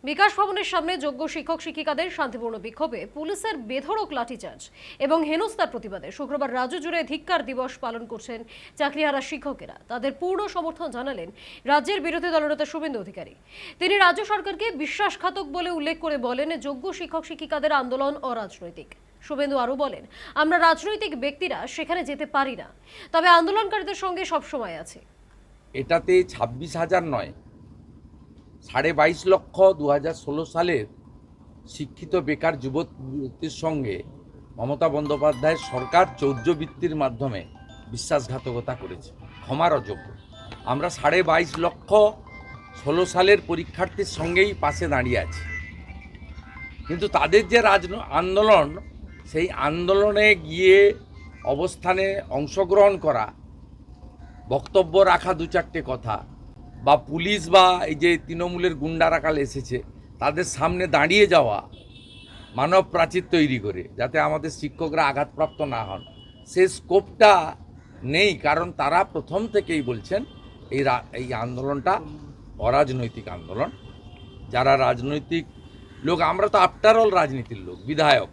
বিকাশ ভবনের সামনে যোগ্য শিক্ষক শিক্ষিকাদের শান্তিপূর্ণ বিক্ষোভে পুলিশের বেধড়ক লাঠিচার্জ এবং হেনস্থার প্রতিবাদে শুক্রবার রাজ্য জুড়ে ধিক্কার দিবস পালন করছেন চাকরিহারা শিক্ষকেরা। তাদের পূর্ণ সমর্থন জানালেন রাজ্যের বিরোধী দলনেতা শুভেন্দু অধিকারী। তিনি রাজ্য সরকারকে বিশ্বাসঘাতক বলে উল্লেখ করে বলেন, যোগ্য শিক্ষক শিক্ষিকাদের আন্দোলন অরাজনৈতিক। শুভেন্দু আরও বলেন, আমরা রাজনৈতিক ব্যক্তিরা সেখানে যেতে পারি না, তবে আন্দোলনকারীদের সঙ্গে সবসময় আছে। এটাতে 26,000 নয়, 22.5 লক্ষ 2016 সালের শিক্ষিত বেকার যুবতীর সঙ্গে মমতা বন্দ্যোপাধ্যায়ের সরকার চৌর্যবৃত্তির মাধ্যমে বিশ্বাসঘাতকতা করেছে, ক্ষমার অযোগ্য। আমরা 22.5 লক্ষ 16 সালের পরীক্ষার্থীর সঙ্গেই পাশে দাঁড়িয়ে আছি, কিন্তু তাদের যে আন্দোলন, সেই আন্দোলনে গিয়ে অবস্থানে অংশগ্রহণ করা, বক্তব্য রাখা 2-4টে কথা, বা পুলিশ বা এই যে তৃণমূলের গুন্ডারা কাল এসেছে তাদের সামনে দাঁড়িয়ে যাওয়া মানব প্রাচীর তৈরি করে যাতে আমাদের শিক্ষকরা আঘাতপ্রাপ্ত না হন, সে স্কোপটা নেই। কারণ তারা প্রথম থেকেই বলছেন এই আন্দোলনটা অরাজনৈতিক আন্দোলন। যারা রাজনৈতিক লোক, আমরা তো আফটার অল রাজনীতির লোক, বিধায়ক।